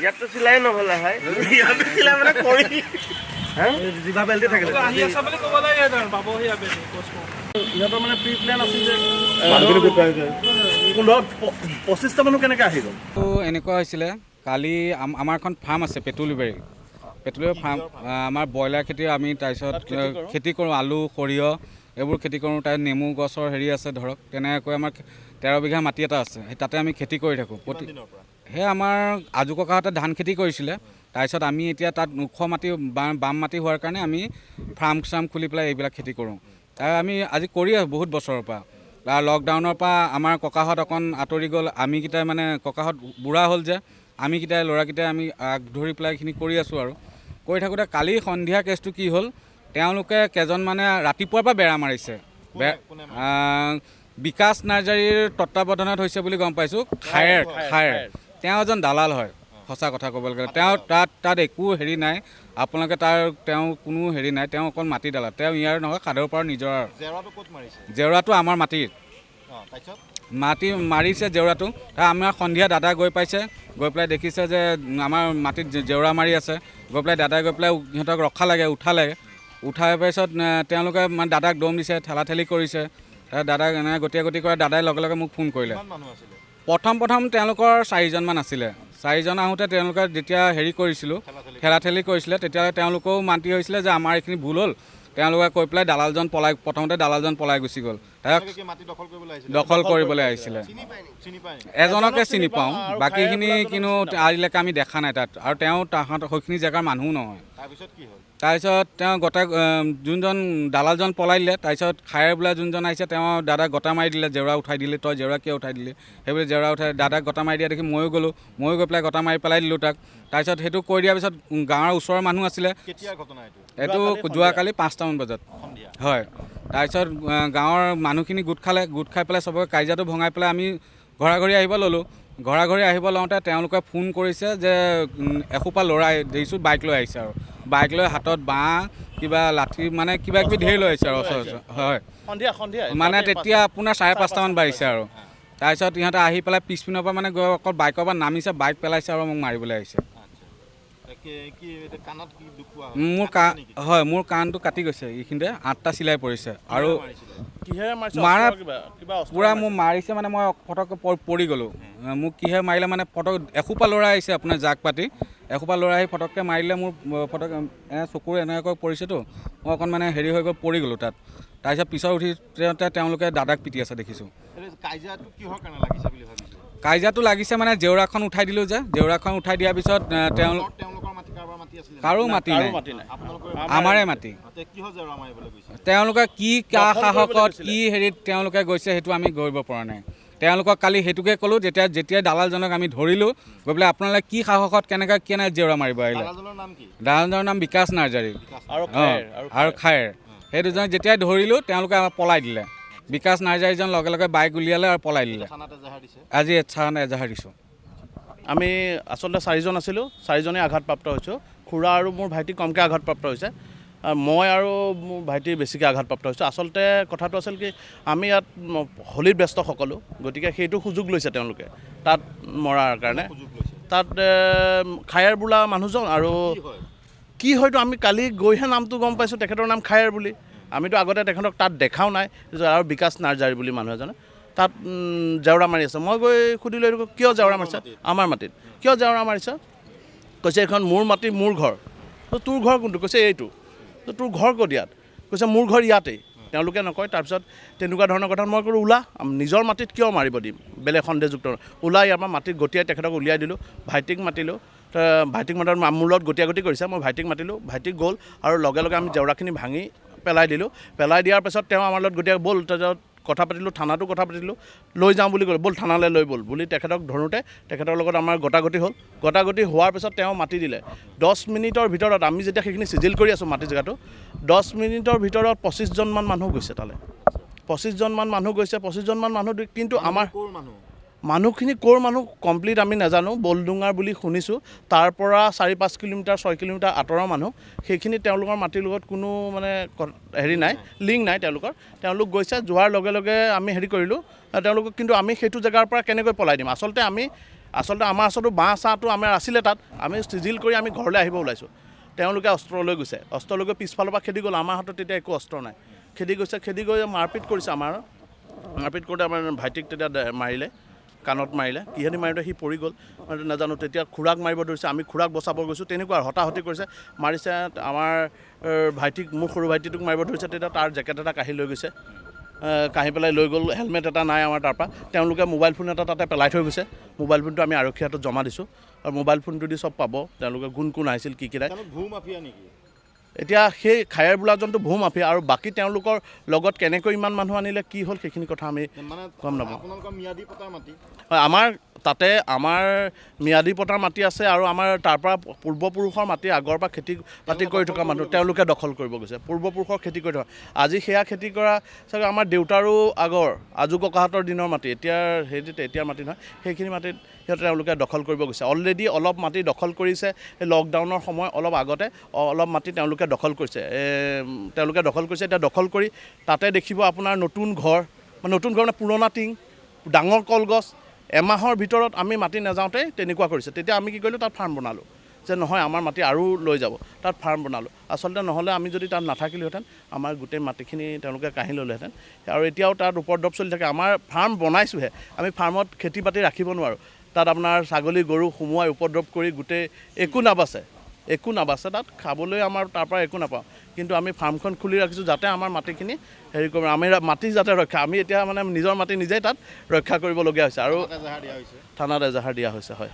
ইয়াত তো চিলাই নহ'লে হয় চিলাই মানে কৰি জিভা বেল্টে থাকে ইহঁতৰ মানে প্ৰি প্লেন আছিল যে 25টা মানুহ কেনেকৈ আহি গ'ল? এনেকুৱা হৈছিলে কালি আমাৰ এখন ফাৰ্ম আছে পেট্ৰলিবাৰী ফাৰ্ম আমাৰ ব্ৰইলাৰ খেতি আমি তাৰপিছত খেতি কৰোঁ আলু সৰিয়হ এইবোৰ খেতি কৰোঁ তাৰ নেমু গছৰ হেৰি আছে ধৰক তেনেকৈ আমাৰ 13 বিঘা মাটি এটা আছে সেই তাতে আমি খেতি কৰি থাকোঁ সেই আমাৰ আজু ককাহঁতে ধান খেতি কৰিছিলে তাৰপিছত আমি এতিয়া তাত ওখ মাটি বাম মাটি হোৱাৰ কাৰণে আমি ফাৰ্ম খুলি পেলাই এইবিলাক খেতি কৰোঁ তাৰ আমি আজি কৰি আছোঁ বহুত বছৰৰ পৰা লকডাউনৰ পৰা আমাৰ ককাহঁত অকণ আঁতৰি গ'ল আমিকেইটাই মানে ককাহঁত বুঢ়া হ'ল যে আমিকেইটাই ল'ৰাকেইটাই আমি আগ ধৰি পেলাই এইখিনি কৰি আছোঁ আৰু কৰি থাকোঁতে কালি সন্ধিয়া কেছটো কি হ'ল তেওঁলোকে কেইজনমানে ৰাতিপুৱাৰ পৰা বেৰা মাৰিছে বিকাশ নাৰ্জাৰীৰ তত্বাৱধানত হৈছে বুলি গম পাইছোঁ খায়েৰ তেওঁ এজন দালাল হয় সঁচা কথা ক'বলৈ গ'লে তেওঁ তাত একো হেৰি নাই আপোনালোকে তেওঁ কোনো হেৰি নাই তেওঁ অকল মাটি দালাল তেওঁ ইয়াৰ নহয় খাদৰ পৰা নিজৰ জেওৰাটো আমাৰ মাটিৰ মাটি মাৰিছে জেওৰাটো তাৰ আমাৰ সন্ধিয়া দাদা গৈ পাইছে গৈ পেলাই দেখিছে যে আমাৰ মাটিত জেওৰা মাৰি আছে গৈ পেলাই দাদাই গৈ পেলাই সিহঁতক ৰখা লাগে উঠাৰ পিছত তেওঁলোকে মানে দাদাক দম দিছে ঠেলাঠেলি কৰিছে দাদাক এনেকৈ গতি কৰে দাদাই লগে লগে মোক ফোন কৰিলে প্ৰথম তেওঁলোকৰ 4জনমান আছিলে 4জন আহোঁতে তেওঁলোকে যেতিয়া হেৰি কৰিছিলোঁ ঠেলাঠেলি কৰিছিলে তেতিয়াহ'লে তেওঁলোকেও মান্তি হৈছিলে যে আমাৰ এইখিনি ভুল হ'ল তেওঁলোকে কৈ পেলাই প্ৰথমতে দালালজন পলাই গুচি গ'ল দখল কৰিবলৈ আহিছিলে এজনকে চিনি পাওঁ বাকীখিনি কিন্তু আজিলৈকে আমি দেখা নাই তাত আৰু তাহাঁতৰ সেইখিনি জেগাৰ মানুহো নহয় তাৰপিছত তেওঁ যোনজন দালালজন পলাই দিলে তাৰপিছত খায়েৰ বোলা যোনজন আহিছে তেওঁ দাদাক গটা মাৰি দিলে জেওৰা উঠাই দিলে তই জেওৰা কিয় উঠাই দিলি সেইবুলি জেওৰা উঠাই দাদাক গটা মাৰি দিয়া দেখি ময়ো গৈ পেলাই গটা মাৰি পেলাই দিলোঁ তাক তাৰপিছত সেইটো কৰি দিয়াৰ পিছত গাঁৱৰ ওচৰৰ মানুহ আছিলে এইটো যোৱাকালি 5টামান বজাত হয় তাৰপিছত গাঁৱৰ মানুহখিনি গোট খাই পেলাই চবকে কাজিয়াটো ভঙাই পেলাই আমি ঘৰা-ঘৰি আহিব ল'লোঁ ঘৰা-ঘৰি আহিব লওঁতে তেওঁলোকে ফোন কৰিছে যে এসোপা ল'ৰাই দেখিছোঁ বাইক লৈ আহিছে আৰু বাইক লৈ হাতত বাঁহ কিবা লাঠি মানে কিবা কিবি ধেৰ লৈ আহিছে আৰু হয় মানে তেতিয়া আপোনাৰ 5:30মান বাজিছে আৰু তাৰপিছত ইহঁতে আহি পেলাই পিছপিনৰ পৰা মানে গৈ অকল বাইকৰ পৰা নামিছে বাইক পেলাইছে আৰু মোক মাৰিবলৈ আহিছে মোৰ কাণটো কাটি গৈছে এইখিনিতে 8টা চিলাই পৰিছে আৰু মাৰা পূৰা মোক মাৰিছে মানে মই ফটককৈ পৰি গ'লোঁ মোক কিহে মাৰিলে মানে এসোপা ল'ৰা আহিছে আপোনাৰ জাক পাতি এসোপা ল'ৰা আহি ফটককৈ মাৰিলে মোৰ চকুৰ এনেকৈ পৰিছেতো মই অকণ মানে হেৰি হৈ গৈ পৰি গ'লোঁ তাত তাৰপিছত পিছত উঠি তেওঁলোকে দাদাক পিটি আছে দেখিছোঁ কাজিয়াটো লাগিছে মানে জেওৰাখন উঠাই দিলোঁ যে জেওৰাখন উঠাই দিয়াৰ পিছত কাৰো মাটি নাই আমাৰে মাটি তেওঁলোকে কি সাহসত কি হেৰিত তেওঁলোকে গৈছে সেইটো আমি কৰিব পৰা নাই তেওঁলোকক কালি সেইটোকে ক'লোঁ যেতিয়া দালালজনক আমি ধৰিলোঁ গৈ পেলাই আপোনালোকে কি সাহসত কেনে জেওৰা মাৰিব আহিলে দালালজনৰ নাম বিকাশ নাৰ্জাৰী আৰু খায়েৰ সেই দুজনক যেতিয়াই ধৰিলোঁ তেওঁলোকে পলাই দিলে বিকাশ নাৰ্জাৰীজন লগে লগে বাইক উলিয়ালে আৰু পলাই দিলে আজি থানাত এজাহাৰ দিছোঁ আমি আচলতে 4জন আছিলোঁ 4জনে আঘাতপ্ৰাপ্ত হৈছোঁ খুৰা আৰু মোৰ ভাইটি কমকৈ আঘাতপ্ৰাপ্ত হৈছে মই আৰু মোৰ ভাইটি বেছিকৈ আঘাতপ্ৰাপ্ত হৈছোঁ আচলতে কথাটো আছিল কি আমি ইয়াত হোলীত ব্যস্ত সকলো গতিকে সেইটো সুযোগ লৈছে তেওঁলোকে তাত মৰাৰ কাৰণে তাত খায়েৰ বোলা মানুহজন আৰু কি হয়তো আমি কালি গৈহে নামটো গম পাইছোঁ তেখেতৰ নাম খায়েৰ বুলি আমিতো আগতে তেখেতক তাত দেখাও নাই আৰু বিকাশ নাৰ্জাৰী বুলি মানুহ এজনে তাত জেওৰা মাৰি আছে মই গৈ সুধিলোঁ এইটো কিয় জেওৰা মাৰিছে আমাৰ মাটিত কিয় জেওৰা মাৰিছে কৈছে এইখন মোৰ মাটি মোৰ ঘৰ তোৰ ঘৰ কোনটো কৈছে এইটো তোৰ ঘৰ ক'ত ইয়াত কৈছে মোৰ ঘৰ ইয়াতেই তেওঁলোকে নকয় তাৰপিছত তেনেকুৱা ধৰণৰ কথা মই ক'লোঁ ওলা নিজৰ মাটিত কিয় মাৰিব দিম বেলেগ সন্দেহযুক্ত ওলাই ইয়াৰ পৰা মাটিত গতিয়াই তেখেতক উলিয়াই দিলোঁ ভাইটিক মাতিলোঁ ভাইটিক মাতাৰ মোৰ লগত গতিয়াগতি কৰিছে মই ভাইটিক মাতিলোঁ ভাইটিক গ'ল আৰু লগে লগে আমি জেওৰাখিনি ভাঙি পেলাই দিলোঁ পেলাই দিয়াৰ পিছত তেওঁ আমাৰ লগত গতিয়াই ব'ল তাৰপিছত কথা পাতিলোঁ থানাতো কথা পাতিলোঁ লৈ যাওঁ বুলি ক'লে ব'ল থানালৈ লৈ ব'ল বুলি তেখেতক ধৰোঁতে তেখেতৰ লগত আমাৰ গতাগতি হ'ল গতাগতি হোৱাৰ পিছত তেওঁ মাতি দিলে 10 মিনিটৰ ভিতৰত আমি যেতিয়া সেইখিনি চিজিল কৰি আছোঁ মাটি জেগাটো 10 মিনিটৰ ভিতৰত 25জনমান মানুহ গৈছে তালৈ 25জনমান মানুহ গৈছে 25জনমান মানুহ কিন্তু আমাৰ মানুহখিনি ক'ৰ মানুহ কমপ্লিট আমি নাজানো বলডুঙাৰ বুলি শুনিছোঁ তাৰ পৰা 4-5 কিলোমিটাৰ 6 কিলোমিটাৰ আঁতৰৰ মানুহ সেইখিনি তেওঁলোকৰ মাটিৰ লগত কোনো মানে হেৰি নাই লিংক নাই তেওঁলোক গৈছে যোৱাৰ লগে লগে আমি হেৰি কৰিলোঁ তেওঁলোকক কিন্তু আমি সেইটো জেগাৰ পৰা কেনেকৈ পলাই দিম আচলতে আমি আচলতে আমাৰ আচলতে বাঁহ চাহটো আমাৰ আছিলে তাত, আমি চিজিল কৰি আমি ঘৰলৈ আহিব ওলাইছোঁ। তেওঁলোকে অস্ত্ৰ লৈ গৈছে, অস্ত্ৰ লৈ গৈ পিছফালৰ পৰা খেদি গ'ল। আমাৰ হাতত তেতিয়া একো অস্ত্ৰ নাই, খেদি গৈছে, খেদি গৈ মাৰপিট কৰিছে। আমাৰ মাৰপিট কৰোঁতে আমাৰ ভাইটিক তেতিয়া মাৰিলে, কাণত মাৰিলে, কিহেদি মাৰিলে সি পৰি গ'ল নাজানো। তেতিয়া খুৰাক মাৰিব ধৰিছে, আমি খুৰাক বচাব গৈছোঁ, তেনেকুৱা হতাহতি কৰিছে, মাৰিছে। আমাৰ ভাইটিক, মোৰ সৰু ভাইটিটোক মাৰিব ধৰিছে, তেতিয়া তাৰ জেকেট এটা কাঢ়ি লৈ গৈছে, কাঢ়ি পেলাই লৈ গ'ল। হেলমেট এটা নাই আমাৰ তাৰপৰা। তেওঁলোকে মোবাইল ফোন এটা তাতে পেলাই থৈ গৈছে, মোবাইল ফোনটো আমি আৰক্ষী হাতত জমা দিছোঁ, আৰু মোবাইল ফোনটো দি চব পাব, তেওঁলোকে কোন আহিছিল কি নাই। ভূ মাফিয়া নেকি? এতিয়া সেই খায়েৰ বোলাজনটো ভূ মাফিয়া, আৰু বাকী তেওঁলোকৰ লগত কেনেকৈ ইমান মানুহ আনিলে, কি হ'ল সেইখিনি কথা আমি মানে গম নাপাওঁ। আপোনালোকৰ ম্যাদী পট্টাৰ মাটি? হয়, আমাৰ তাতে আমাৰ ম্যাদী পট্টাৰ মাটি আছে, আৰু আমাৰ তাৰপৰা পূৰ্বপুৰুষৰ মাটি আগৰ পৰা খেতি বাতি কৰি থকা মানুহ তেওঁলোকে দখল কৰিব গৈছে, পূৰ্বপুৰুষৰ খেতি কৰি থকা। আজি সেয়া খেতি কৰা চাগে আমাৰ দেউতাৰো আগৰ আজু ককাহঁতৰ দিনৰ মাটি, এতিয়াৰ মাটি নহয়, সেইখিনি মাটিত তেওঁলোকে দখল কৰিব গৈছে। অলৰেডি অলপ মাটি দখল কৰিছে, এই লকডাউনৰ সময় অলপ আগতে অলপ মাটি তেওঁলোকে দখল কৰিছে। এতিয়া দখল কৰি তাতে দেখিব আপোনাৰ নতুন ঘৰ মানে পুৰণা টিং, ডাঙৰ কলগছ। এমাহৰ ভিতৰত আমি মাটি নাযাওঁতেই তেনেকুৱা কৰিছে। তেতিয়া আমি কি কৰিলোঁ, তাত ফাৰ্ম বনালোঁ, যে নহয় আমাৰ মাটি আৰু লৈ যাব, তাত ফাৰ্ম বনালোঁ। আচলতে নহ'লে আমি যদি তাত নাথাকিলোহেঁতেন, আমাৰ গোটেই মাটিখিনি তেওঁলোকে কাঢ়ি ল'লেহেঁতেন। আৰু এতিয়াও তাত উপদ্ৰৱ চলি থাকে। আমাৰ ফাৰ্ম বনাইছোঁহে, আমি ফাৰ্মত খেতি বাতি ৰাখিব নোৱাৰোঁ। তাত আপোনাৰ ছাগলী গৰু সোমোৱাই উপদ্ৰৱ কৰি গোটেই একো নাবাচে তাত, খাবলৈ আমাৰ তাৰপৰা একো নাপাওঁ। কিন্তু আমি ফাৰ্মখন খুলি ৰাখিছোঁ যাতে আমাৰ মাটিখিনি হেৰি কৰিব, আমি মাটি যাতে ৰক্ষা, আমি এতিয়া মানে নিজৰ মাটি নিজেই তাত ৰক্ষা কৰিবলগীয়া হৈছে, আৰু থানাত এজাহাৰ দিয়া হৈছে। হয়।